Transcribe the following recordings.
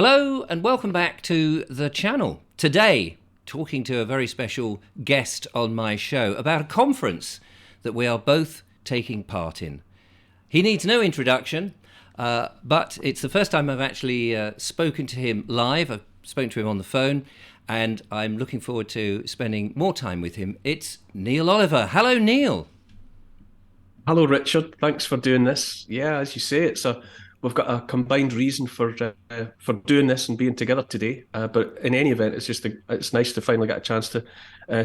Hello and welcome back to the channel. Today, talking to a very special guest on my show about a conference that we are both taking part in. He needs no introduction, but it's the first time I've actually spoken to him live. I've spoken to him on the phone, and I'm looking forward to spending more time with him. It's Neil Oliver. Hello, Neil. Hello, Richard. Thanks for doing this. Yeah, as you say, we've got a combined reason for doing this and being together today. But in any event, it's nice to finally get a chance to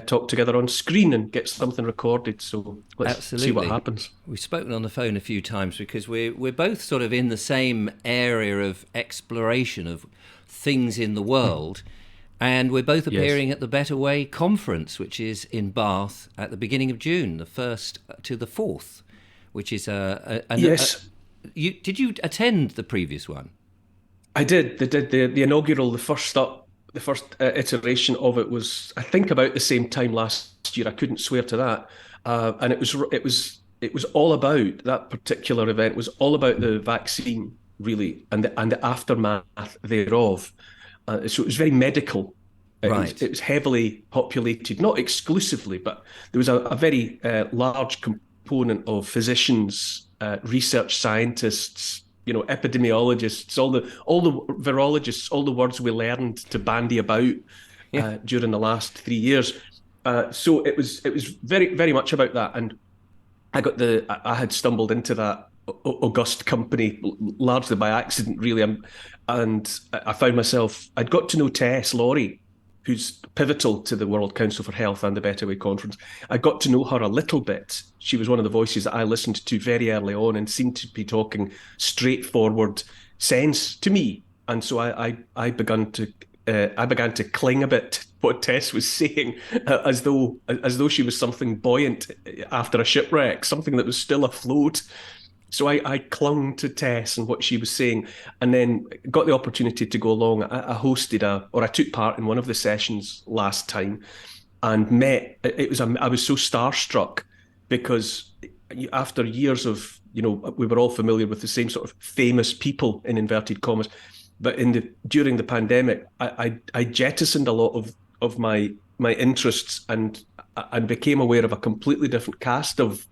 talk together on screen and get something recorded. So let's see what Absolutely. happens. We've spoken on the phone a few times because we're both sort of in the same area of exploration of things in the world, and we're both Yes. appearing at the Better Way conference, which is in Bath at the beginning of June, the 1st to the 4th, which is Yes, did you attend the previous one? I did. They did the inaugural, the first iteration of it was, I think, about the same time last year. I couldn't swear to that, and it was all about that particular event. Was all about the vaccine, really, and the aftermath thereof. So it was very medical. Right. It was heavily populated, not exclusively, but there was a very large component of physicians, research scientists, epidemiologists, all the virologists, all the words we learned to bandy about Yeah. during the last 3 years. So it was very very much about that, and I had stumbled into that august company largely by accident, really, and I found myself. I'd got to know Tess Laurie, who's pivotal to the World Council for Health and the Better Way Conference. I got to know her a little bit. She was one of the voices that I listened to very early on and seemed to be talking straightforward sense to me. And so I began to cling a bit to what Tess was saying, as though she was something buoyant after a shipwreck, something that was still afloat. So I clung to Tess and what she was saying, and then got the opportunity to go along. I took part in one of the sessions last time, and met. I was so starstruck because after years of, we were all familiar with the same sort of famous people in inverted commas, but during the pandemic, I jettisoned a lot of my interests and became aware of a completely different cast of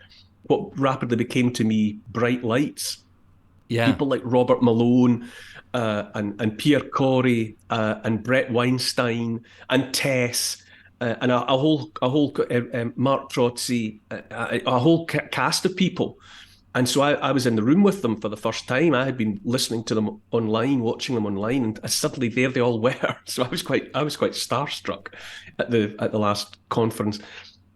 what rapidly became to me bright lights. Yeah. People like Robert Malone, and Pierre Corey, and Brett Weinstein and Tess, and a whole Mark Trotzy, a whole cast of people. And so I was in the room with them for the first time. I had been listening to them online, watching them online, and suddenly there they all were. So I was quite starstruck at the last conference,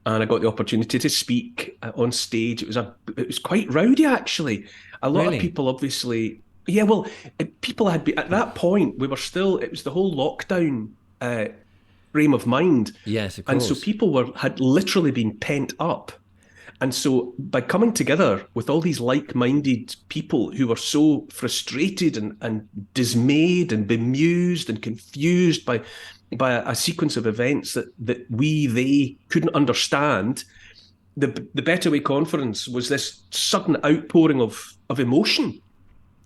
and I got the opportunity to speak on stage. It was quite rowdy, actually. A lot of Really? people, obviously, yeah. Well, people had been at that point. We were still. It was the whole lockdown frame of mind, Yes, of and so course. people had literally been pent up. And so, by coming together with all these like-minded people who were so frustrated and dismayed and bemused and confused by a sequence of events that they couldn't understand, the Better Way Conference was this sudden outpouring of emotion.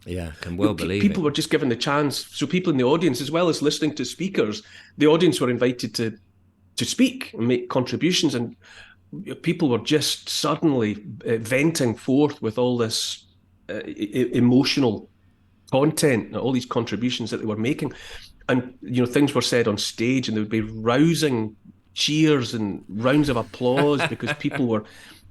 Yeah, can well believe it. People were just given the chance. So people in the audience, as well as listening to speakers, the audience were invited to speak and make contributions, and people were just suddenly venting forth with all this emotional content, all these contributions that they were making. And things were said on stage, and there would be rousing cheers and rounds of applause because people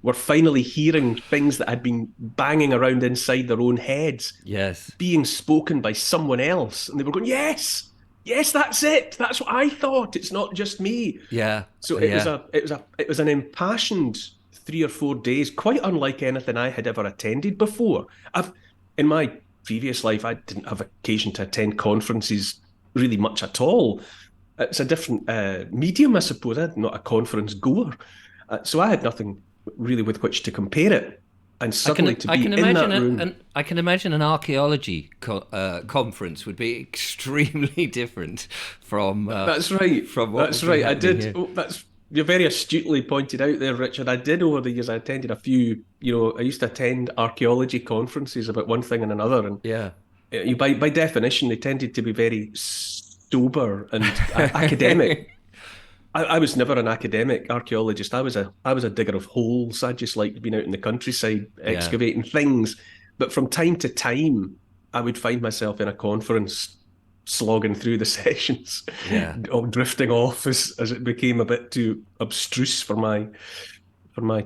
were finally hearing things that had been banging around inside their own heads Yes. being spoken by someone else, and they were going, "Yes, yes, that's it. That's what I thought. It's not just me." Yeah. So Yeah. it was an impassioned 3 or 4 days, quite unlike anything I had ever attended before. I've In my previous life, I didn't have occasion to attend conferences really much at all. It's a different medium, I suppose. I'm not a conference goer, so I had nothing really with which to compare it. And suddenly to I can be in imagine that room. I can imagine an archaeology conference would be extremely different That's right. from what That's would be right. I happening did. here. Oh, that's You're very astutely pointed out there, Richard. I did over the years. I attended a few. I used to attend archaeology conferences about one thing and another, and Yeah. by definition, they tended to be very sober and academic. I was never an academic archaeologist. I was a digger of holes. I just liked being out in the countryside Yeah, excavating things. But from time to time, I would find myself in a conference slogging through the sessions, yeah. or drifting off as it became a bit too abstruse for my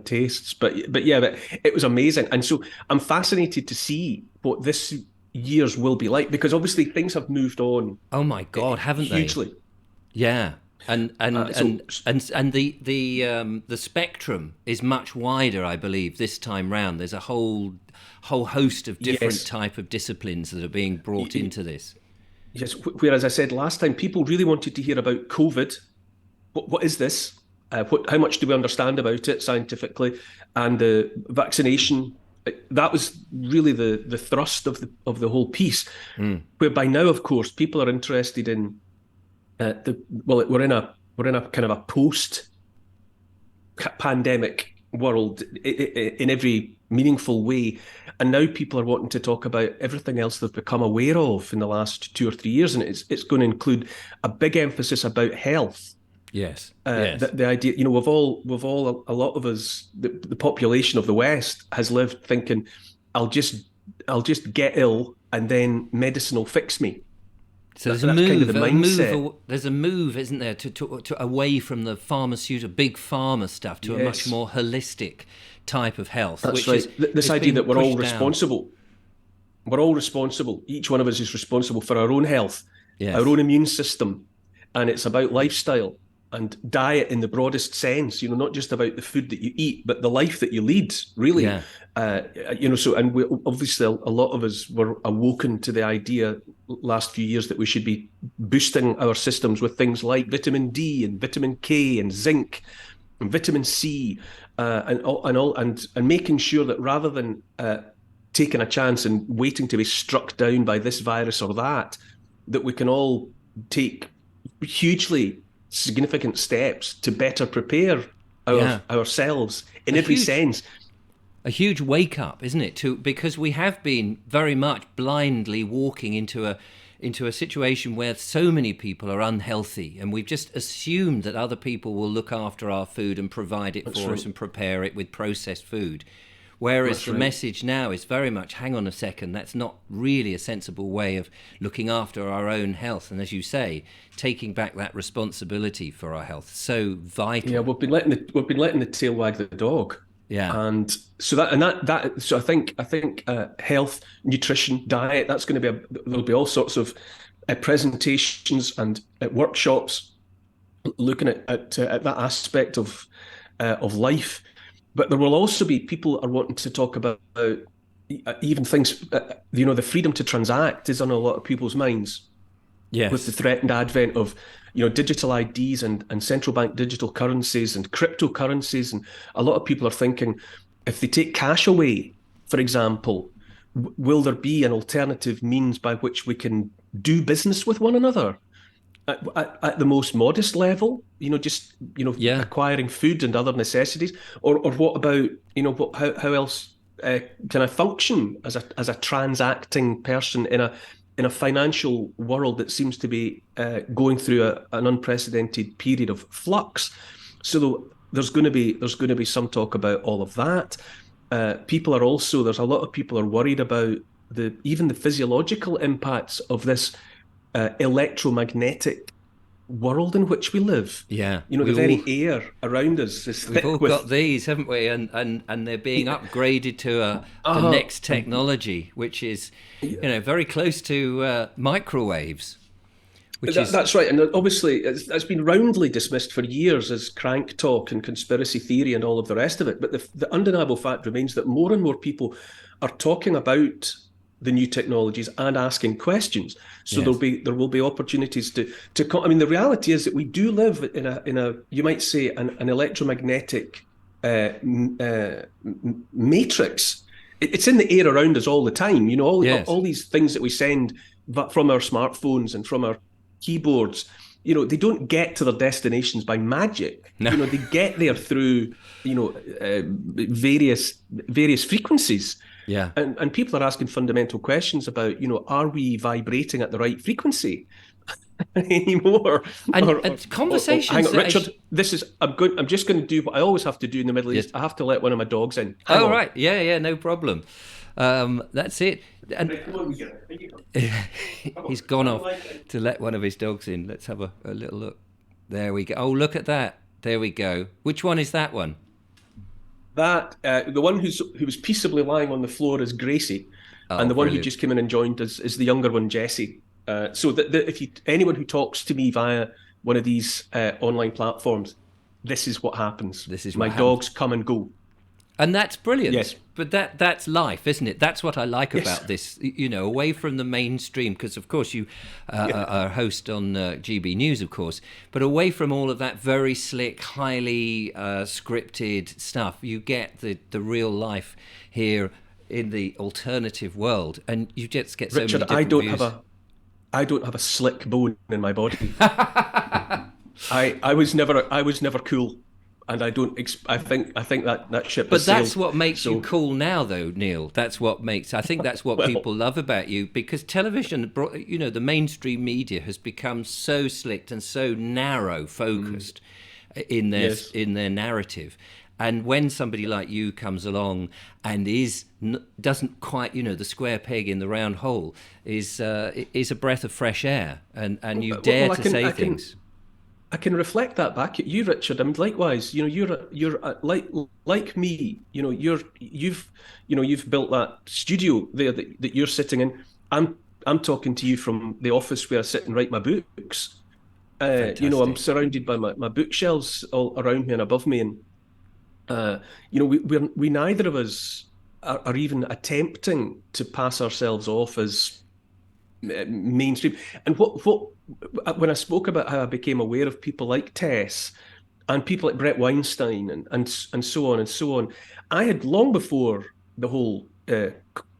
tastes. But yeah, but it was amazing. And so I'm fascinated to see what this year's will be like, because obviously things have moved on Oh my God, haven't they? hugely. Yeah, and and So and and the spectrum is much wider, I believe, this time round. There's a whole host of different yes, type of disciplines that are being brought into this. yes. Whereas I said last time, people really wanted to hear about COVID. What is this? How much do we understand about it scientifically? And the vaccination. That was really the thrust of the whole piece. Mm. Whereby now, of course, people are interested in well, we're in a kind of a post pandemic world in every meaningful way. And now people are wanting to talk about everything else they've become aware of in the last 2 or 3 years. And it's going to include a big emphasis about health. Yes, The, yes, the idea, we've all, a lot of us, the population of the West has lived thinking, I'll just, I'll just get ill and then medicine will fix me. so there's That's kind of the a move, mindset. there's a move, isn't there, to away from the pharmaceutical, big pharma stuff to a much Yes, more holistic type of health, that's which right. This is idea being that we're all pushed down. responsible. We're all responsible. Each one of us is responsible for our own health, our Yes, own immune system. And it's about lifestyle and diet in the broadest sense, not just about the food that you eat, but the life that you lead, really. yeah, So, and we obviously, a lot of us were awoken to the idea last few years that we should be boosting our systems with things like vitamin D and vitamin K and zinc and vitamin C, and making sure that rather than taking a chance and waiting to be struck down by this virus or that we can all take hugely significant steps to better prepare yeah. ourselves A in every huge sense. a huge wake up, isn't it? To because we have been very much blindly walking into a situation where so many people are unhealthy, and we've just assumed that other people will look after our food and provide it That's for us right. and prepare it with processed food. Whereas That's the right. message now is very much, hang on a second, that's not really a sensible way of looking after our own health. And as you say, taking back that responsibility for our health, so Yeah, vital. we've been letting the tail wag the dog, Yeah, and so that so I think health, nutrition, diet. That's going to be there'll be all sorts of presentations and workshops looking at that aspect of life. But there will also be people are wanting to talk about even things. The freedom to transact is on a lot of people's minds with the yes, threatened advent of digital IDs and central bank digital currencies and cryptocurrencies. And a lot of people are thinking, if they take cash away, for example, will there be an alternative means by which we can do business with one another at the most modest level, just yeah. acquiring food and other necessities, or what about how else can I function as a transacting person in a financial world that seems to be going through an unprecedented period of flux. So there's going to be some talk about all of that. There's a lot of people are worried about even the physiological impacts of this electromagnetic world in which we live. Yeah, The very air around us is we've all thick got with. these, haven't we? And they're being upgraded to the uh, next technology, which is, very close to microwaves, which is that's right. And obviously, it's been roundly dismissed for years as crank talk and conspiracy theory and all of the rest of it. But the undeniable fact remains that more and more people are talking about the new technologies and asking questions. So yes, there will be opportunities to. I mean, the reality is that we do live in a you might say an electromagnetic matrix. It's in the air around us all the time. yes, All these things that we send from our smartphones and from our keyboards, they don't get to their destinations by magic. no, They get there through, various frequencies. Yeah. And people are asking fundamental questions about, are we vibrating at the right frequency anymore? And Or hang conversations on, that Richard. I'm just going to do what I always have to do in the Middle yes. East. I have to let one of my dogs in. Hang Oh, on. right. Yeah, yeah, no problem. That's it. And Right, come on, Here you go. Come on. he's gone Come on, off line in. to let one of his dogs in. Let's have a little look. There we go. Oh, look at that. There we go. Which one is that one? That the one who was peaceably lying on the floor is Gracie, and Oh, the one who brilliant. just came in and joined is the younger one, Jessie. So if anyone who talks to me via one of these online platforms, this is what happens. This is My what happens. dogs come and go. And that's brilliant. Yes, But that's life, isn't it? That's what I like yes, about this, away from the mainstream, because, of course, you yeah. are a host on GB News, of course, but away from all of that very slick, highly scripted stuff, you get the real life here in the alternative world, and you just get so many Richard, different views. I don't have a slick bone in my body. I was never cool, and I think that ship But has that's sailed. what makes you So cool now, though, Neil. I think that's what well, people love about you, because television, the mainstream media has become so slick and so narrow focused in their yes. in their narrative. And when somebody like you comes along and doesn't quite, the square peg in the round hole, is a breath of fresh air, and you dare Well, to say things. I can reflect that back at you, Richard. I mean, likewise, you're like me. You've built that studio there that you're sitting in. I'm talking to you from the office where I sit and write my books. I'm Fantastic. surrounded by my bookshelves all around me and above me, and we neither of us are even attempting to pass ourselves off as mainstream. And what when I spoke about how I became aware of people like Tess and people like Brett Weinstein and so on and so on, I had long before the whole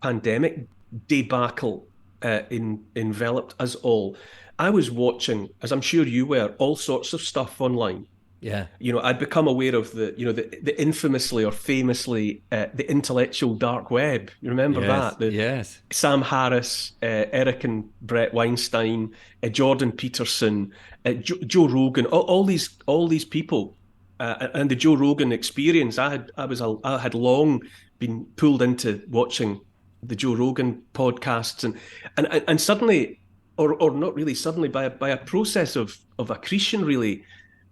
pandemic debacle enveloped us all. I was watching, as I'm sure you were, all sorts of stuff online. Yeah. I'd become aware of the infamously or famously the intellectual dark web. You remember Yes. that? The Yes. Sam Harris, Eric and Brett Weinstein, Jordan Peterson, Joe Rogan, all these people, and the Joe Rogan experience. I had long been pulled into watching the Joe Rogan podcasts, and suddenly, or not really suddenly, by a process of accretion, really,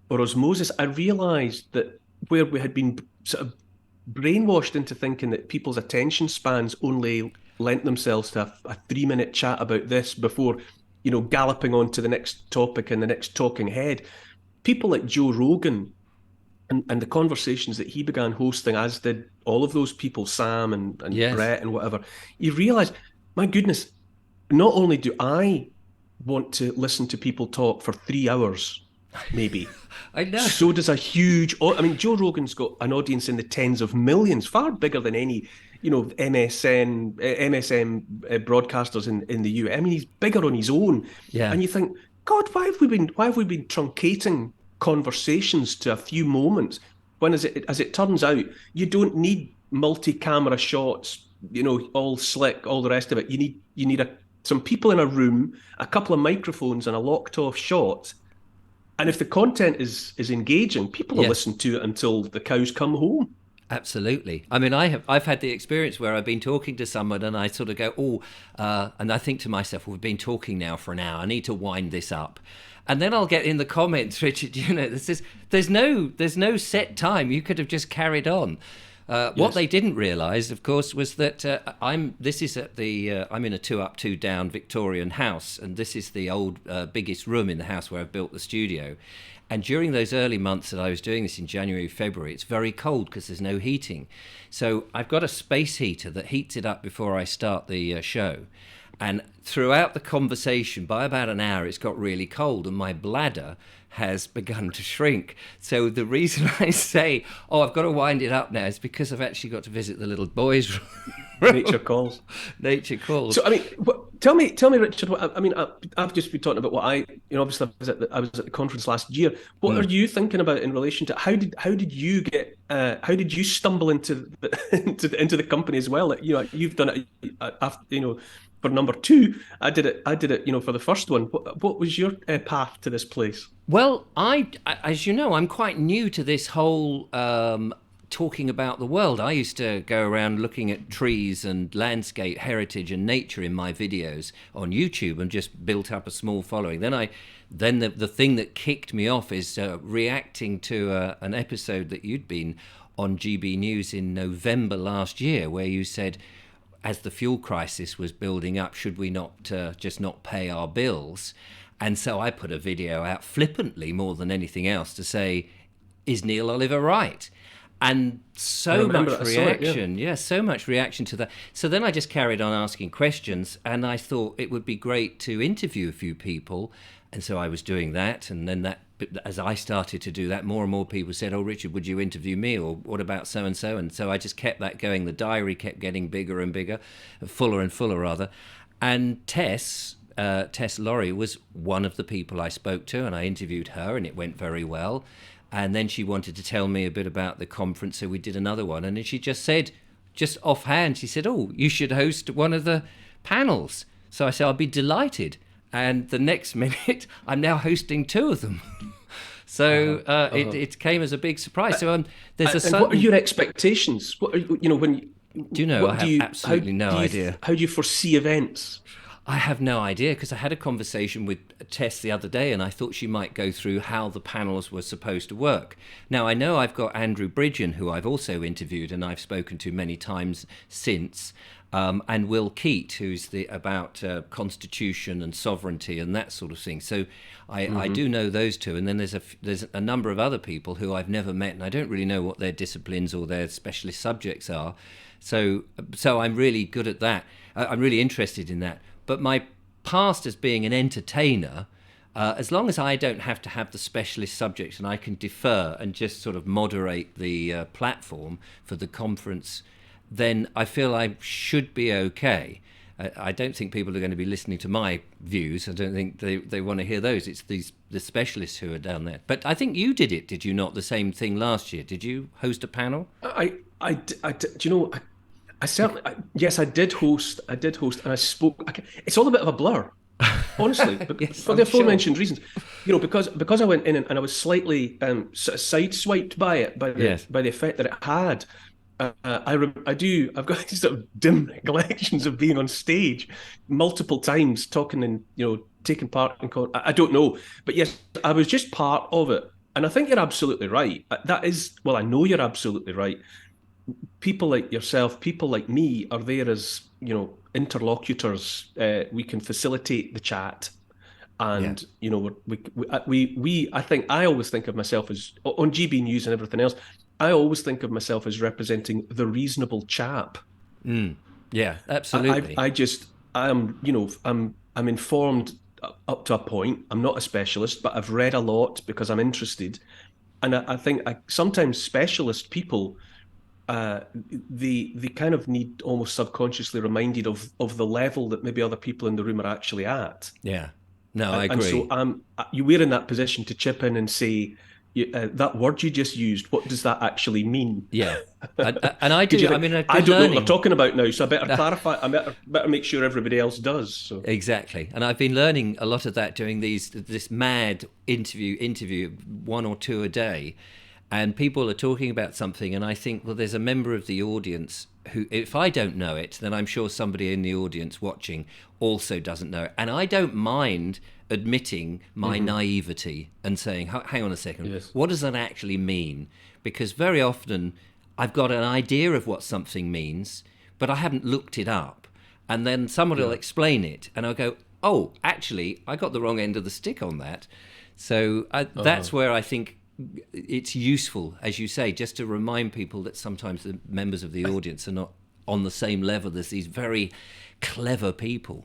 or osmosis, I realised that where we had been sort of brainwashed into thinking that people's attention spans only lent themselves to a 3 minute chat about this before, galloping on to the next topic and the next talking head. People like Joe Rogan and the conversations that he began hosting, as did all of those people, Sam and Yes. Brett and whatever, you realise, my goodness, not only do I want to listen to people talk for 3 hours, maybe, I know. so does a huge. I mean, Joe Rogan's got an audience in the tens of millions, far bigger than any, MSM broadcasters in the US. I mean, he's bigger on his own, Yeah. and you think, God, why have we been truncating conversations to a few moments when, as it turns out, you don't need multi-camera shots, all slick, all the rest of it. You need some people in a room, a couple of microphones, and a locked-off shot. And if the content is engaging, people will Yes. listen to it until the cows come home. Absolutely. I mean, I've had the experience where I've been talking to someone and I sort of go, and I think to myself, well, we've been talking now for an hour. I need to wind this up. And then I'll get in the comments, Richard, there's no set time. You could have just carried on. What Yes. they didn't realise, of course, was that I'm in a 2 up, 2 down Victorian house, and this is the old biggest room in the house where I've built the studio. And during those early months that I was doing this in January, February, it's very cold because there's no heating. So I've got a space heater that heats it up before I start the show. And throughout the conversation, by about an hour, it's got really cold, and my bladder has begun to shrink. So the reason I say, I've got to wind it up now, is because I've actually got to visit the little boys' room. Nature calls. Nature calls. So, I mean, tell me, Richard. I mean, I've just been talking about what obviously I was at the conference last year. What are Mm. you thinking about in relation to how did you get how did you stumble into the into the company as well? You've done it after, for number two. I did it, for the first one. What was your path to this place? Well, as you know, I'm quite new to this whole talking about the world. I used to go around looking at trees and landscape, heritage, and nature in my videos on YouTube, and just built up a small following. Then the thing that kicked me off is reacting to an episode that you'd been on GB News in November last year, where you said, as the fuel crisis was building up, should we not just not pay our bills? And so I put a video out flippantly more than anything else to say, is Neil Oliver right? And so much reaction, so much reaction to that. So then I just carried on asking questions, and I thought it would be great to interview a few people. And so I was doing that, and then as I started to do that, more and more people said, "Oh, Richard, would you interview me?" Or "What about so and so?" And so I just kept that going. The diary kept getting bigger and bigger, fuller and fuller rather. And Tess Laurie was one of the people I spoke to, and I interviewed her, and it went very well. And then she wanted to tell me a bit about the conference, so we did another one. And then she just said, just offhand, she said, "Oh, you should host one of the panels." So I said, "I'll be delighted." And the next minute, I'm now hosting two of them. So it came as a big surprise. So there's a and what are your expectations? What are, when Do you know? I have absolutely no idea. How do you foresee events? I have no idea, because I had a conversation with Tess the other day, and I thought she might go through how the panels were supposed to work. Now, I know I've got Andrew Bridgen, who I've also interviewed and I've spoken to many times since, and Will Keat, who's about constitution and sovereignty and that sort of thing. So I do know those two, and then there's a number of other people who I've never met, and I don't really know what their disciplines or their specialist subjects are. So I'm really good at that. I'm really interested in that. But my past as being an entertainer, as long as I don't have to have the specialist subjects and I can defer and just sort of moderate the platform for the conference, then I feel I should be okay. I don't think people are going to be listening to my views. I don't think they want to hear those. It's the specialists who are down there. But I think you did it, did you not? The same thing last year. Did you host a panel? Do you know? I certainly, yes, I did host, and I spoke. It's all a bit of a blur, honestly, Yes, for the aforementioned reasons. Because I went in and I was slightly sort of sideswiped by it, by the effect that it had. I've got these sort of dim recollections of being on stage multiple times, talking and taking part in. I don't know, but yes, I was just part of it, and I think you're absolutely right. I know you're absolutely right. People like yourself, people like me, are there as interlocutors. We can facilitate the chat, and I think I always think of myself as, on GB News and everything else, I always think of myself as representing the reasonable chap. Yeah, absolutely. I'm informed up to a point. I'm not a specialist, but I've read a lot because I'm interested, and I think sometimes specialist people, they kind of need almost subconsciously reminded of the level that maybe other people in the room are actually at. Yeah, no, I agree. And so we're in that position to chip in and say, that word you just used, what does that actually mean? Yeah, and I do. I mean, I don't know what they're talking about now, so I better clarify. I better make sure everybody else does. So. Exactly, and I've been learning a lot of that doing this mad interview, one or two a day. And people are talking about something, and I think, well, there's a member of the audience who, if I don't know it, then I'm sure somebody in the audience watching also doesn't know it. And I don't mind admitting my naivety and saying, hang on a second, what does that actually mean? Because very often I've got an idea of what something means, but I haven't looked it up. And then someone will explain it, and I'll go, oh, actually, I got the wrong end of the stick on that. So that's where I think it's useful, as you say, just to remind people that sometimes the members of the audience are not on the same level as these very clever people.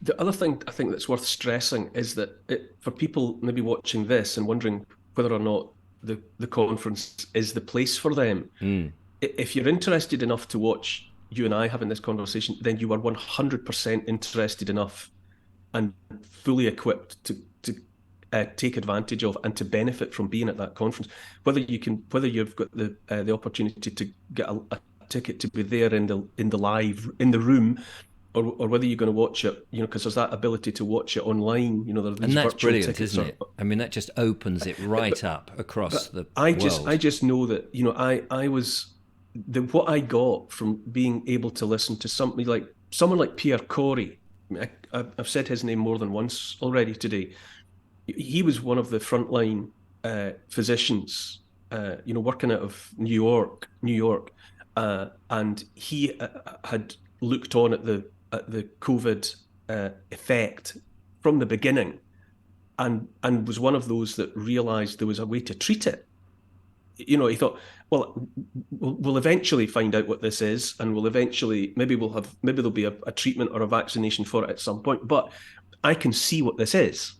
The other thing I think that's worth stressing is that for people maybe watching this and wondering whether or not the conference is the place for them, if you're interested enough to watch you and I having this conversation, then you are 100% interested enough and fully equipped to take advantage of and to benefit from being at that conference. Whether you've got the opportunity to get a ticket to be there in the live in the room, or whether you're going to watch it, because there's that ability to watch it online. There are these And that's virtual brilliant, tickets. isn't it? I mean, that just opens it right But up across the I world. just know that I was what I got from being able to listen to someone like Pierre Corey. I mean, I've said his name more than once already today. He was one of the frontline physicians, working out of New York, and he had looked on at the COVID effect from the beginning, and was one of those that realised there was a way to treat it. He thought, well, we'll eventually find out what this is, and maybe there'll be a treatment or a vaccination for it at some point, but I can see what this is.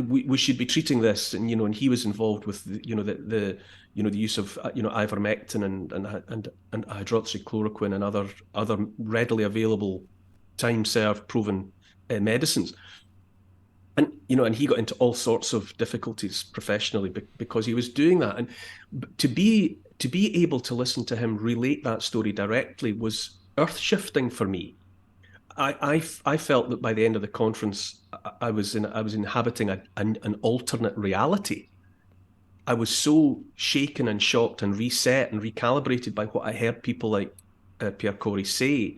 We should be treating this, and he was involved with the use of ivermectin and hydroxychloroquine and other readily available, time served, proven medicines. And he got into all sorts of difficulties professionally because he was doing that. And to be able to listen to him relate that story directly was earth shifting for me. I felt that by the end of the conference, I was inhabiting an alternate reality. I was so shaken and shocked and reset and recalibrated by what I heard people like Pierre Corey say,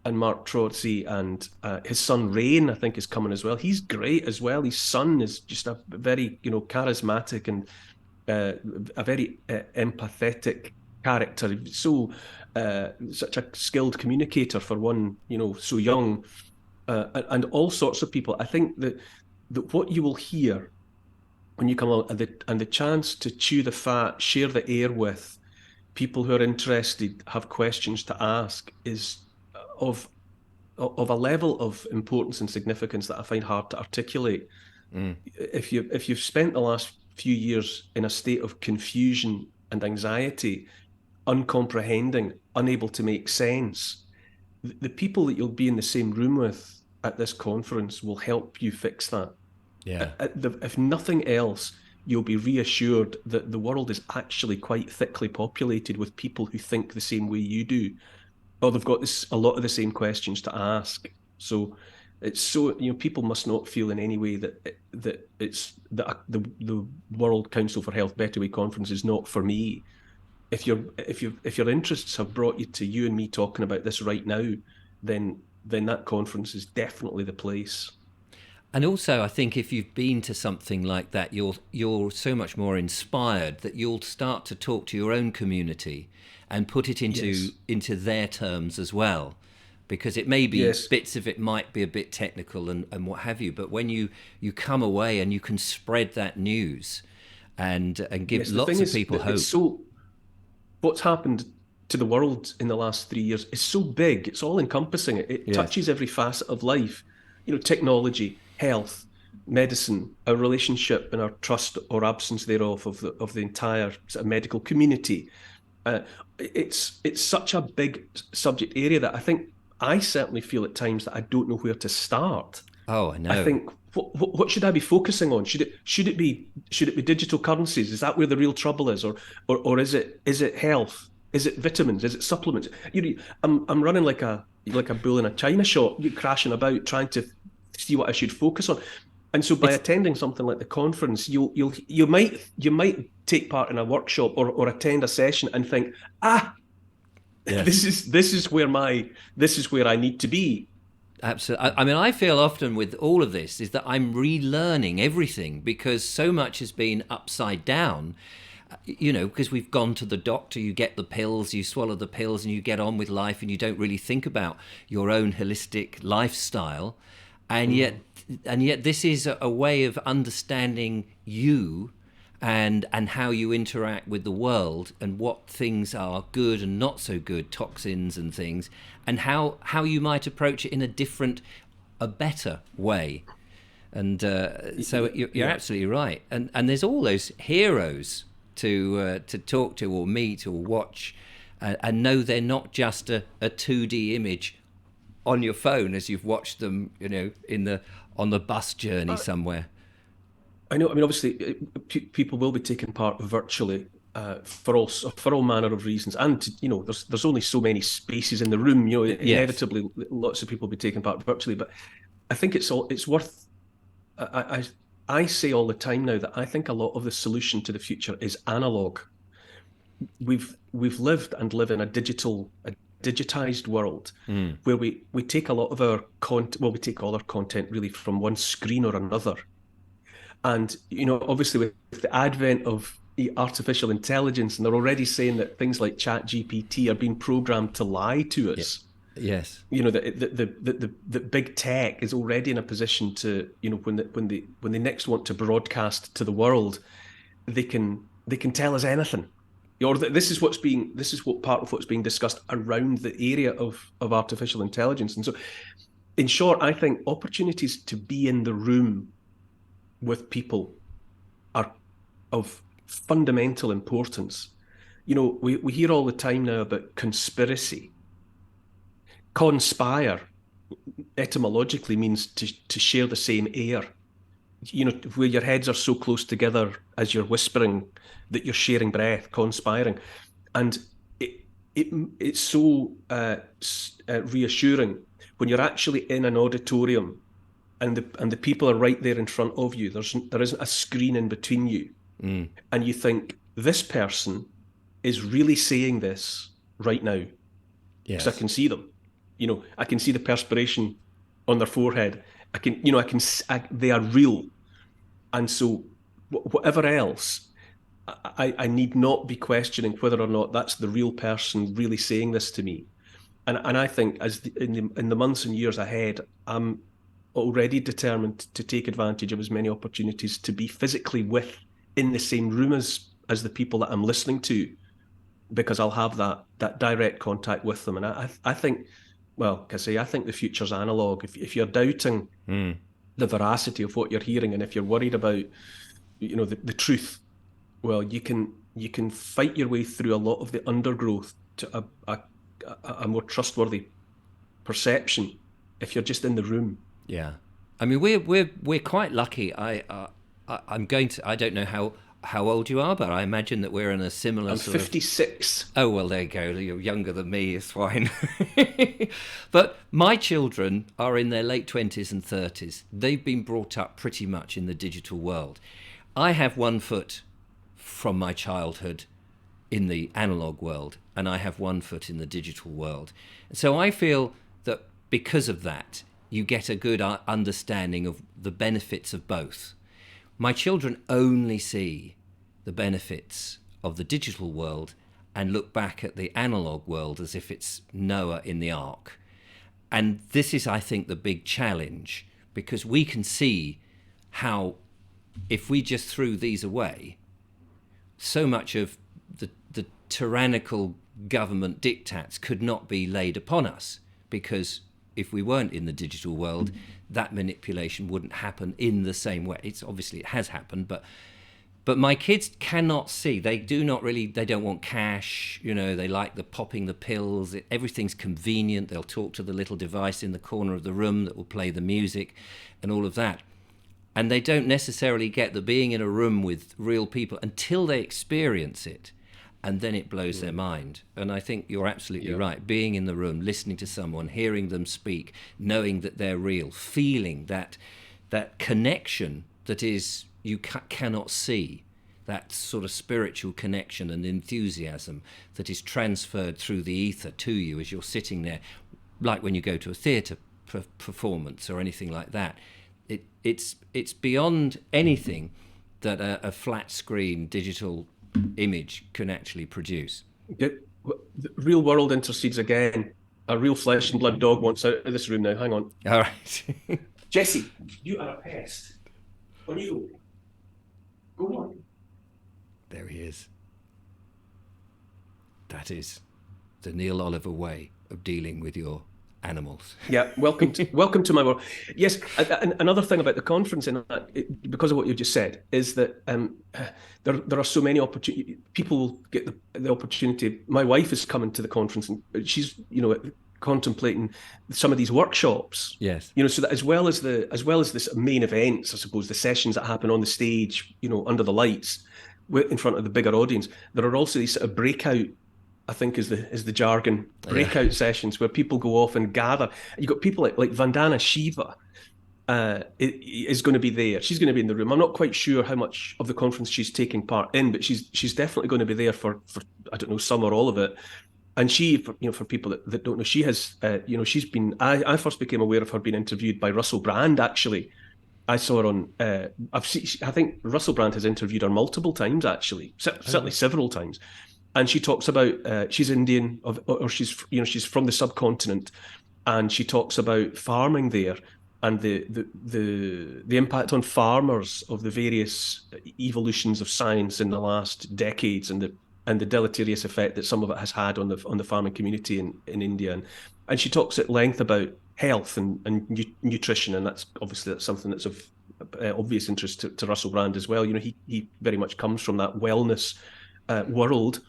and Mark Trotzy, and his son Rain, I think, is coming as well. He's great as well. His son is just a very charismatic and a very empathetic character. So such a skilled communicator for one, so young, and all sorts of people. I think that what you will hear when you come out, and the chance to chew the fat, share the air with people who are interested, have questions to ask, is of a level of importance and significance that I find hard to articulate. If you've spent the last few years in a state of confusion and anxiety, uncomprehending, unable to make sense, the people that you'll be in the same room with at this conference will help you fix that. Yeah. If nothing else, you'll be reassured that the world is actually quite thickly populated with people who think the same way you do, or they've got a lot of the same questions to ask. So people must not feel in any way that the World Council for Health Better Way conference is not for me. If your interests have brought you to you and me talking about this right now, then that conference is definitely the place. And also, I think if you've been to something like that, you're so much more inspired that you'll start to talk to your own community and put it into their terms as well, because it may be bits of it might be a bit technical and what have you, but when you come away and you can spread that news and give lots of people hope. So what's happened to the world in the last 3 years is so big, it's all encompassing. It touches every facet of life, technology, health, medicine, our relationship and our trust or absence thereof of the entire sort of medical community. It's such a big subject area that I certainly feel at times that I don't know where to start. Oh, I know. I think what should I be focusing on? Should it be digital currencies? Is that where the real trouble is, or is it health? Is it vitamins? Is it supplements? I'm running like a bull in a china shop, crashing about trying to see what I should focus on. And so by attending something like the conference, you might take part in a workshop or attend a session and think, this is where I need to be. Absolutely. I mean, I feel often with all of this is that I'm relearning everything because so much has been upside down. Because we've gone to the doctor, you get the pills, you swallow the pills, and you get on with life, and you don't really think about your own holistic lifestyle. And yet this is a way of understanding you and how you interact with the world and what things are good and not so good, toxins and things, and how you might approach it in a better way. And so you're absolutely right. And there's all those heroes to talk to or meet or watch. and know they're not just a 2D image on your phone as you've watched them, on the bus journey somewhere. I know. I mean, obviously, people will be taking part virtually for all manner of reasons, and there's only so many spaces in the room. Yes. Inevitably, lots of people will be taking part virtually. But I think it's worth. I say all the time now that I think a lot of the solution to the future is analog. We've lived and live in a digitized world where we take a lot of our content. Well, we take all our content really from one screen or another. And, obviously with the advent of artificial intelligence, and they're already saying that things like ChatGPT are being programmed to lie to us. Yes. The big tech is already in a position to, when they next want to broadcast to the world, they can tell us anything. Or this is what part of what's being discussed around the area of artificial intelligence. And so, in short, I think opportunities to be in the room with people are of fundamental importance. We hear all the time now about conspiracy. Conspire etymologically means to share the same air. Where your heads are so close together as you're whispering that you're sharing breath, conspiring. And it's so reassuring when you're actually in an auditorium and the people are right there in front of you. There isn't a screen in between you, and you think this person is really saying this right now because I can see them. I can see the perspiration on their forehead. They are real, and so whatever else, I need not be questioning whether or not that's the real person really saying this to me. And I think in the months and years ahead, I'm already determined to take advantage of as many opportunities to be physically in the same room as the people that I'm listening to, because I'll have that direct contact with them. And I think, well, I think the future's analog. If you're doubting the veracity of what you're hearing, and if you're worried about the truth, well, you can fight your way through a lot of the undergrowth to a more trustworthy perception if you're just in the room. Yeah, I mean we're quite lucky. I'm going to. I don't know how old you are, but I imagine that we're in a similar. I'm 56. Oh well, there you go. You're younger than me. It's fine. But my children are in their late 20s and 30s. They've been brought up pretty much in the digital world. I have one foot from my childhood in the analog world, and I have one foot in the digital world. So I feel that because of that, you get a good understanding of the benefits of both. My children only see the benefits of the digital world and look back at the analog world as if it's Noah in the ark. And this is, I think, the big challenge, because we can see how if we just threw these away, so much of the tyrannical government diktats could not be laid upon us, because if we weren't in the digital world, that manipulation wouldn't happen in the same way. It has happened, but my kids cannot see. They don't want cash. They like the popping the pills. Everything's convenient. They'll talk to the little device in the corner of the room that will play the music and all of that. And they don't necessarily get the being in a room with real people until they experience it. And then it blows their mind. And I think you're absolutely right. Being in the room, listening to someone, hearing them speak, knowing that they're real, feeling that connection that is you cannot see, that sort of spiritual connection and enthusiasm that is transferred through the ether to you as you're sitting there, like when you go to a theatre performance or anything like that. It's beyond anything that a flat screen digital image can actually produce. The real world intercedes again. A real flesh and blood dog wants out of this room now. Hang on. All right. Jesse, you are a pest. On you. Go on. There he is. That is the Neil Oliver way of dealing with your animals. Yeah, welcome to my world. Yes, another thing about the conference, and because of what you just said, is that there are so many opportunities. People will get the opportunity. My wife is coming to the conference, and she's contemplating some of these workshops. Yes. So that as well as this main events, I suppose the sessions that happen on the stage, under the lights, in front of the bigger audience, there are also these sort of breakout, I think is the jargon, Yeah. breakout sessions where people go off and gather. You've got people like Vandana Shiva is going to be there. She's going to be in the room. I'm not quite sure how much of the conference she's taking part in, but she's definitely going to be there for I don't know, some or all of it. And she, for people that don't know, she has, she's been. I first became aware of her being interviewed by Russell Brand. Actually, I saw her on. I think Russell Brand has interviewed her multiple times. Actually, certainly several times. And she talks about she's Indian, or she's from the subcontinent, and she talks about farming there and the impact on farmers of the various evolutions of science in the last decades, and the deleterious effect that some of it has had on the farming community in India. And she talks at length about health and nutrition, and that's something that's of obvious interest to Russell Brand as well. He very much comes from that wellness world,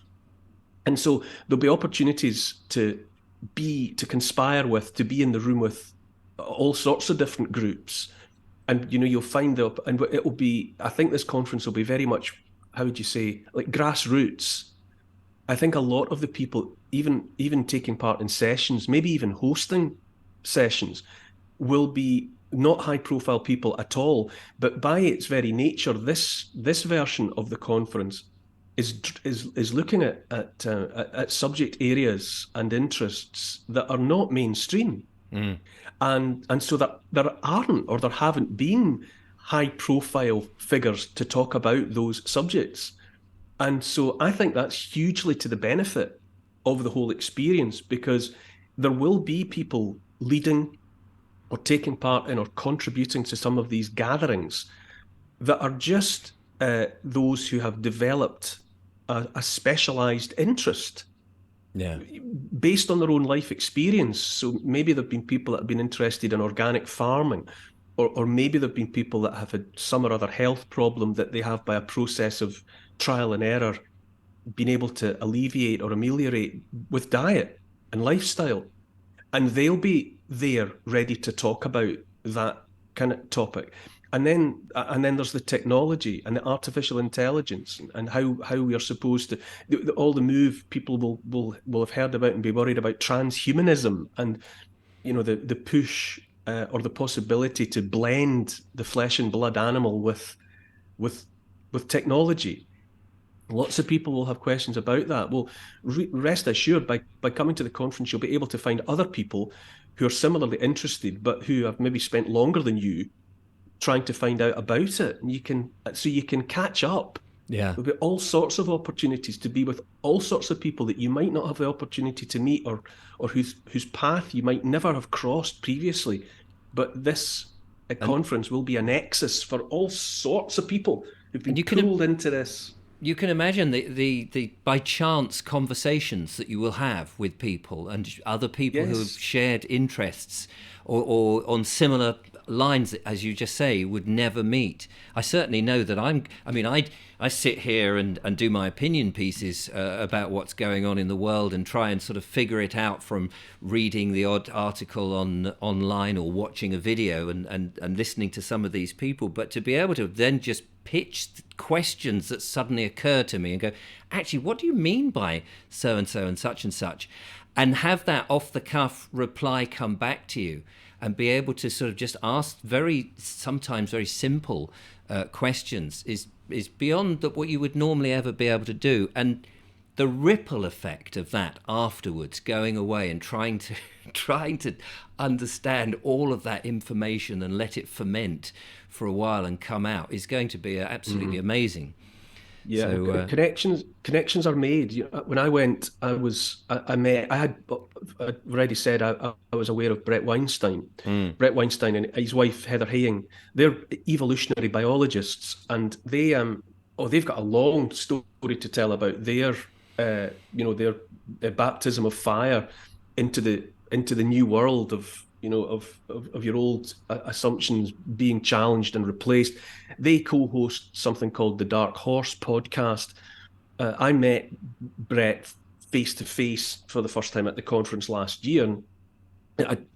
and so there'll be opportunities to conspire with, to be in the room with all sorts of different groups. And you'll find and it will be, I think this conference will be very much, how would you say, like grassroots. I think a lot of the people, even taking part in sessions, maybe even hosting sessions, will be not high profile people at all. But by its very nature, this version of the conference is looking at subject areas and interests that are not mainstream. And so that there aren't, or there haven't been, high profile figures to talk about those subjects. And so I think that's hugely to the benefit of the whole experience, because there will be people leading or taking part in or contributing to some of these gatherings that are just those who have developed a specialized interest, Yeah. based on their own life experience. So maybe there have been people that have been interested in organic farming, or maybe there have been people that have had some or other health problem that they have, by a process of trial and error, been able to alleviate or ameliorate with diet and lifestyle. And they'll be there ready to talk about that kind of topic. And then there's the technology and the artificial intelligence, and how we are supposed to, all the move people will have heard about and be worried about transhumanism, and the push, or the possibility to blend the flesh and blood animal with technology. Lots of people will have questions about that. Well, rest assured, by coming to the conference, you'll be able to find other people who are similarly interested, but who have maybe spent longer than you trying to find out about it. And you can catch up. Yeah. There'll be all sorts of opportunities to be with all sorts of people that you might not have the opportunity to meet, or whose path you might never have crossed previously. But this conference will be a nexus for all sorts of people who've been pulled into this. You can imagine the by chance conversations that you will have with people, and other people who have shared interests or on similar lines, as you just say, would never meet. I certainly know that I sit here and do my opinion pieces about what's going on in the world, and try and sort of figure it out from reading the odd article online, or watching a video, and listening to some of these people. But to be able to then just pitch questions that suddenly occur to me and go, actually, what do you mean by so and so and such, and have that off the cuff reply come back to you, and be able to sort of just ask sometimes very simple questions is beyond what you would normally ever be able to do. And the ripple effect of that afterwards, going away and trying to understand all of that information and let it ferment for a while and come out, is going to be absolutely amazing. Yeah, so, connections are made. When I went, I'd already said I was aware of Brett Weinstein. Brett Weinstein and his wife Heather Haying. They're evolutionary biologists, and they've got a long story to tell about their baptism of fire into into the new world of of your old assumptions being challenged and replaced. They co-host something called the Dark Horse podcast. I met Brett face to face for the first time at the conference last year, and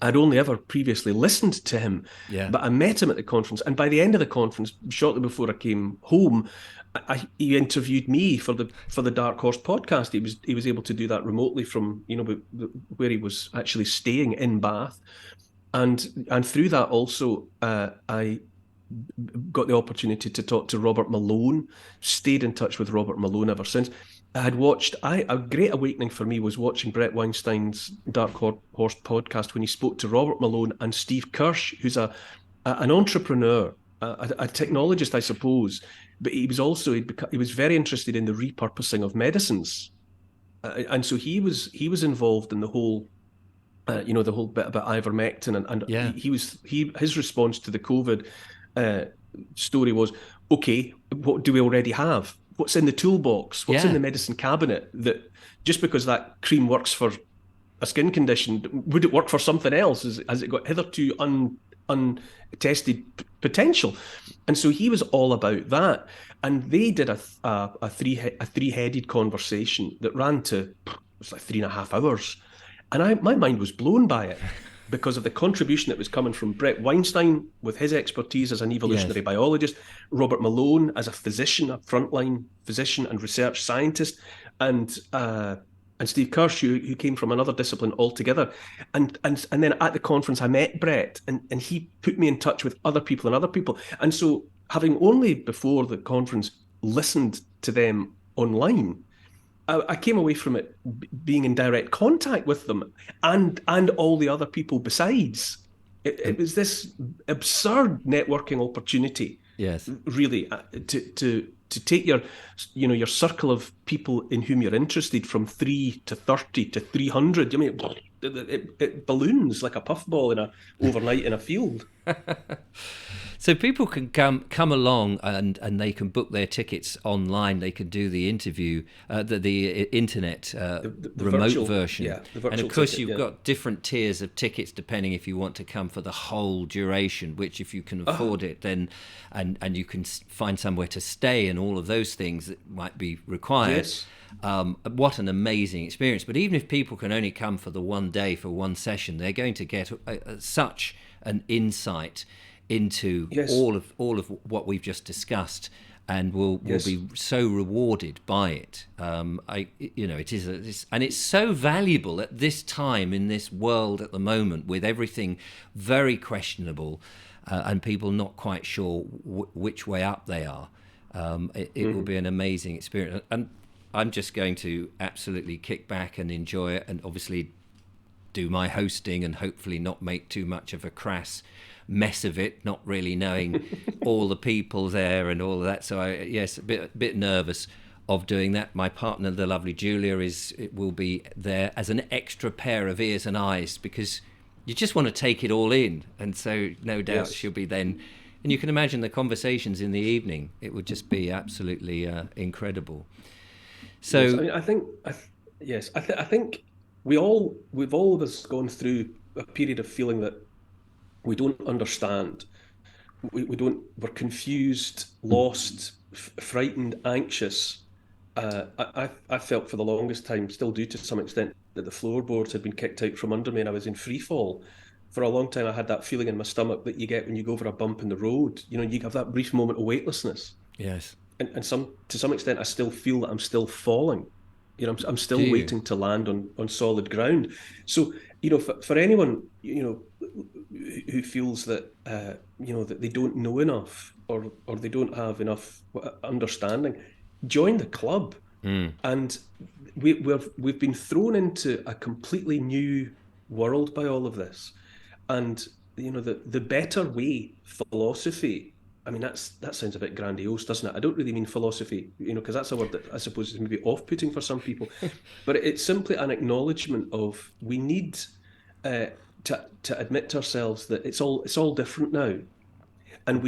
I'd only ever previously listened to him, Yeah. but I met him at the conference. And by the end of the conference, shortly before I came home, he interviewed me for the Dark Horse podcast. He was able to do that remotely from where he was actually staying in Bath, and through that also I got the opportunity to talk to Robert Malone. Stayed in touch with Robert Malone ever since. I had watched. A great awakening for me was watching Brett Weinstein's Dark Horse podcast when he spoke to Robert Malone and Steve Kirsch, who's an entrepreneur, a technologist, I suppose, but he was also he was very interested in the repurposing of medicines, and so he was involved in the whole the whole bit about ivermectin, and Yeah. his response to the COVID uh, story was, okay, what do we already have? What's in the toolbox? What's in Yeah. the medicine cabinet that just because that cream works for a skin condition, would it work for something else? Has it got hitherto untested potential? And so he was all about that. And they did a three-headed conversation that ran to, it was like 3.5 hours. And my mind was blown by it because of the contribution that was coming from Brett Weinstein with his expertise as an Yes. evolutionary biologist, Robert Malone as a physician, a frontline physician and research scientist, and Steve Kirsch, who came from another discipline altogether. And then at the conference, I met Brett, and he put me in touch with other people and other people. And so, having only before the conference listened to them online, I came away from it being in direct contact with them and all the other people besides. It was this absurd networking opportunity, Yes. really, to take your circle of people in whom you're interested from 3 to 30 to 300. I mean, it balloons like a puffball overnight in a field. So people can come along and they can book their tickets online. They can do the interview, the internet The remote virtual, version. yeah, the And of virtual course, ticket, you've yeah. got different tiers of tickets depending if you want to come for the whole duration. Which, if you can afford it, then and you can find somewhere to stay and all of those things that might be required. Yes. What an amazing experience! But even if people can only come for the one day for one session, they're going to get such an insight into Yes. all of what we've just discussed, and will Yes. be so rewarded by it. It is, and it's so valuable at this time in this world at the moment, with everything very questionable, and people not quite sure which way up they are. It will be an amazing experience, and I'm just going to absolutely kick back and enjoy it, and obviously do my hosting and hopefully not make too much of a crass mess of it, not really knowing all the people there and all of that. So a bit nervous of doing that. My partner, the lovely Julia, will be there as an extra pair of ears and eyes, because you just want to take it all in, and so no doubt Yes. she'll be then. And you can imagine the conversations in the evening. It would just be absolutely incredible. So Yes. I mean, I think we've all of us gone through a period of feeling that we don't understand. We're confused, lost, frightened, anxious. I felt for the longest time, still do to some extent, that the floorboards had been kicked out from under me and I was in free fall. For a long time, I had that feeling in my stomach that you get when you go over a bump in the road. You have that brief moment of weightlessness. yes, And to some extent, I still feel that I'm still falling. I'm do still you? waiting to land on solid ground. So, for anyone, who feels that that they don't know enough, or they don't have enough understanding, join the club. Mm. And we've been thrown into a completely new world by all of this. And the better way philosophy. I mean, that sounds a bit grandiose, doesn't it? I don't really mean philosophy, because that's a word that I suppose is maybe off-putting for some people. But it's simply an acknowledgement of, we need to admit to ourselves that it's all different now. And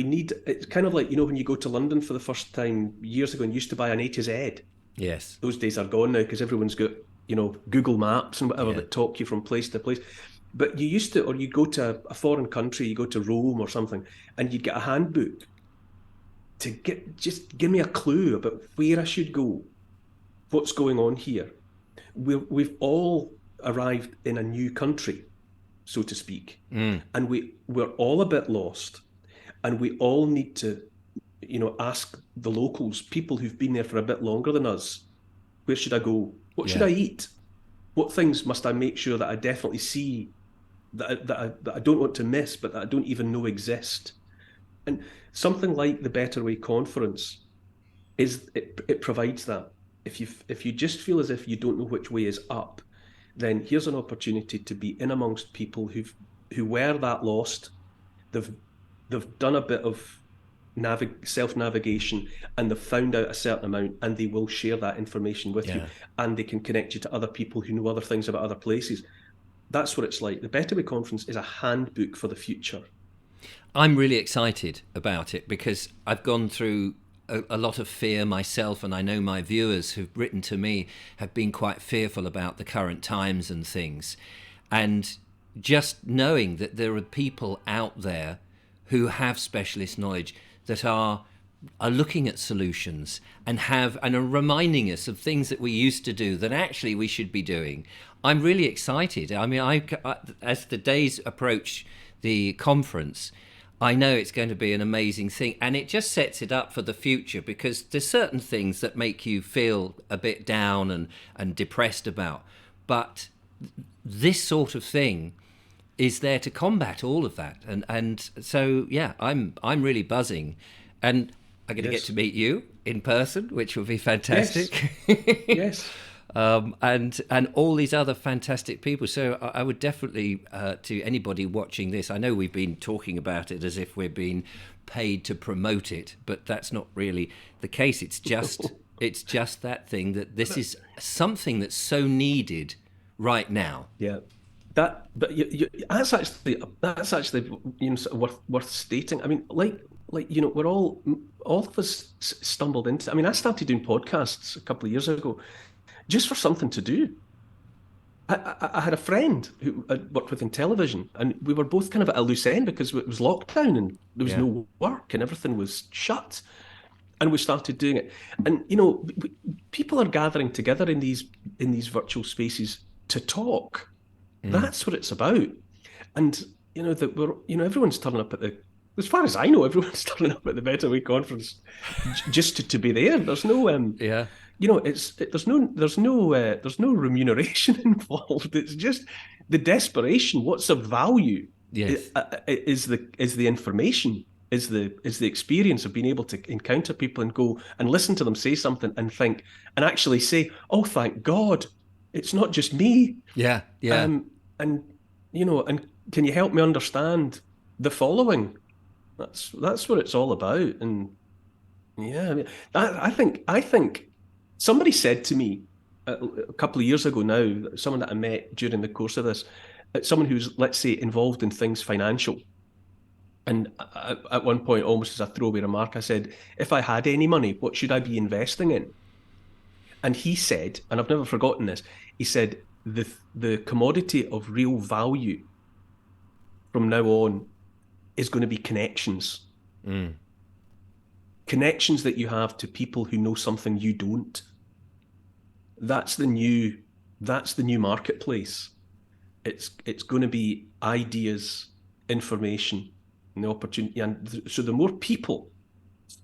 it's kind of like, when you go to London for the first time years ago and used to buy an A to Z. Yes. Those days are gone now because everyone's got, Google Maps and whatever Yeah. that talk you from place to place. But you used to, or you go to a foreign country, you go to Rome or something, and you'd get a handbook to just give me a clue about where I should go, what's going on here. We've all arrived in a new country, so to speak, and we're all a bit lost, and we all need to, ask the locals, people who've been there for a bit longer than us, where should I go? What should Yeah. I eat? What things must I make sure that I definitely see that I don't want to miss, but that I don't even know exist? And something like the Better Way conference it provides that. If you just feel as if you don't know which way is up, then here's an opportunity to be in amongst people who were that lost. They've they've done a bit of self-navigation, and they've found out a certain amount, and they will share that information with you, Yeah. and they can connect you to other people who know other things about other places. That's what it's like. The Better Way conference is a handbook for the future. I'm really excited about it because I've gone through a lot of fear myself, and I know my viewers who've written to me have been quite fearful about the current times and things. And just knowing that there are people out there who have specialist knowledge that are looking at solutions and are reminding us of things that we used to do that actually we should be doing. I'm really excited. I mean, as the days approach the conference, I know it's going to be an amazing thing, and it just sets it up for the future, because there's certain things that make you feel a bit down and depressed about, but this sort of thing is there to combat all of that, and so yeah, I'm really buzzing, and I'm going to get Yes. to meet you in person, which will be Yes. fantastic. Yes. And all these other fantastic people. So I would definitely, to anybody watching this, I know we've been talking about it as if we're being paid to promote it, but that's not really the case. It's just that thing, that this is something that's so needed right now. Yeah. But that's actually sort of worth stating. I mean, like we're all of us stumbled into. I mean, I started doing podcasts a couple of years ago just for something to do. I had a friend who I worked with in television, and we were both kind of at a loose end because it was lockdown and there was Yeah. no work and everything was shut. And we started doing it. And people are gathering together in these virtual spaces to talk. That's what it's about. And that everyone's turning up as far as I know, everyone's turning up at the Better Way conference just to be there. There's no Yeah. there's no remuneration involved. It's just the desperation. What's of value Yes. is the information, is the experience of being able to encounter people and go and listen to them say something and think and actually say, "Oh, thank God, it's not just me." Yeah. Yeah. And and can you help me understand the following? That's what it's all about. And yeah, I mean, I think somebody said to me a couple of years ago now, someone that I met during the course of this, someone who's, let's say, involved in things financial. And at one point, almost as a throwaway remark, I said, if I had any money, what should I be investing in? And he said, and I've never forgotten this, he said, the commodity of real value from now on is going to be connections. Connections that you have to people who know something you don't. That's the new marketplace. It's going to be ideas, information, and the opportunity. And so the more people,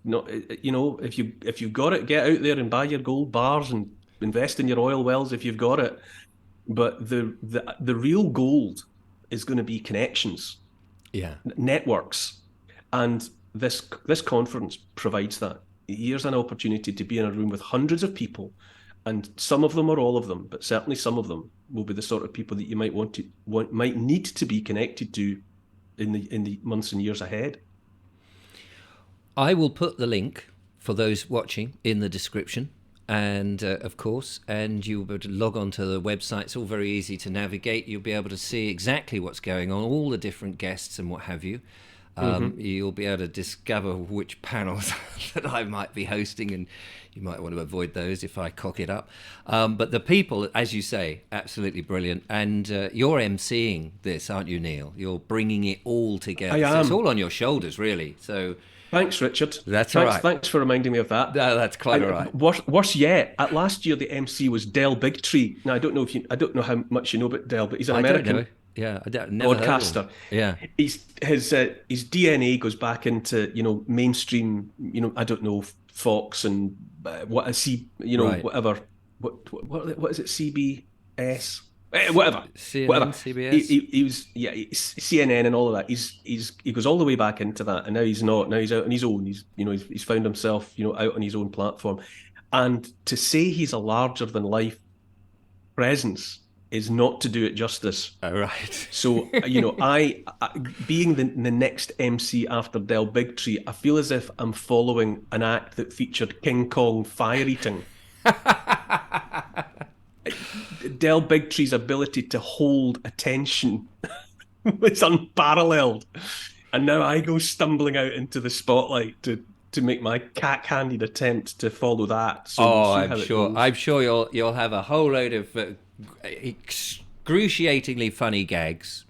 if you've got it, get out there and buy your gold bars and invest in your oil wells if you've got it. But the real gold is going to be connections, Yeah. networks, and this conference provides that. Here's an opportunity to be in a room with hundreds of people, and some of them or all of them, but certainly some of them will be the sort of people that you might need to be connected to in the months and years ahead. I will put the link for those watching in the description, and of course, and you'll be able to log on to the website. It's all very easy to navigate. You'll be able to see exactly what's going on, all the different guests and what have you. You'll be able to discover which panels that I might be hosting, and you might want to avoid those if I cock it up. But the people, as you say, absolutely brilliant. And you're emceeing this, aren't you, Neil? You're bringing it all together. I So it's am. all on your shoulders, really. So Thanks, Richard. that's all right. Thanks for reminding me of that. No, that's quite all right. Worse yet, at last year the MC was Del Bigtree. Now I don't know how much you know about Del, but he's an I don't American know. Yeah, I don't, never heard of broadcaster. him. Yeah. His DNA goes back into mainstream. I don't know, Fox and what I see. Right. Whatever. What is it? CBS. Whatever. CNN, Whatever. CBS? He was CNN and all of that. He goes all the way back into that, and now he's not. Now he's out on his own. He's found himself out on his own platform, and to say he's a larger than life presence is not to do it justice. Oh, right. So, I being the next MC after Del Bigtree, I feel as if I'm following an act that featured King Kong fire eating. Del Bigtree's ability to hold attention was unparalleled. And now I go stumbling out into the spotlight to make my cack-handed attempt to follow that. So I'm sure you'll have a whole load of excruciatingly funny gags,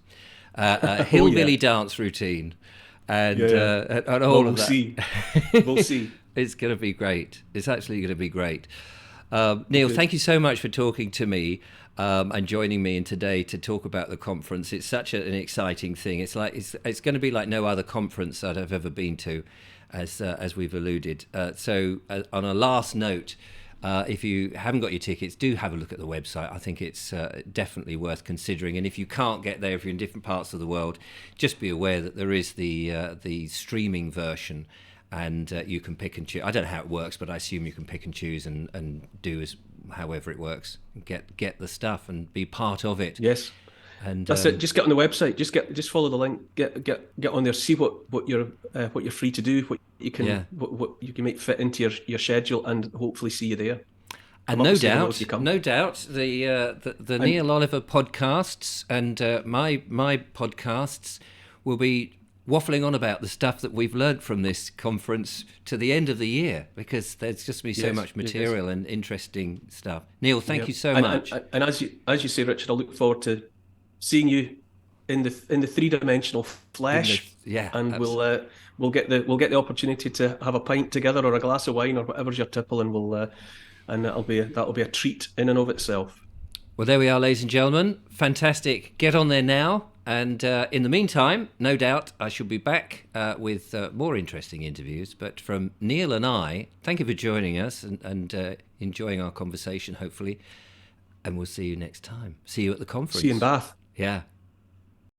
hillbilly dance routine, and all of that. We'll see. It's going to be great. It's actually going to be great. Neil, thank you so much for talking to me and joining me in today to talk about the conference. It's such an exciting thing. It's going to be like no other conference that I've ever been to, as we've alluded. So on a last note, if you haven't got your tickets, do have a look at the website. I think it's definitely worth considering. And if you can't get there, if you're in different parts of the world, just be aware that there is the streaming version, and you can pick and choose. I don't know how it works, but I assume you can pick and choose and do however it works. Get the stuff and be part of it. Yes. And that's it. Just get on the website. Just follow the link. Get on there. See what you're free to do. What you can what you can make fit into your schedule, and hopefully see you there. And no doubt, the Neil Oliver podcasts and my podcasts will be waffling on about the stuff that we've learned from this conference to the end of the year, because there's just going to be so much material and interesting stuff. Neil, thank you so much. And as you say, Richard, I look forward to seeing you in the three-dimensional flesh. And absolutely. we'll get the opportunity to have a pint together or a glass of wine or whatever's your tipple, and that'll be a treat in and of itself. Well, there we are, ladies and gentlemen. Fantastic. Get on there now. And in the meantime, no doubt I shall be back with more interesting interviews. But from Neil and I, thank you for joining us and enjoying our conversation, hopefully. And we'll see you next time. See you at the conference. See you in Bath. Yeah.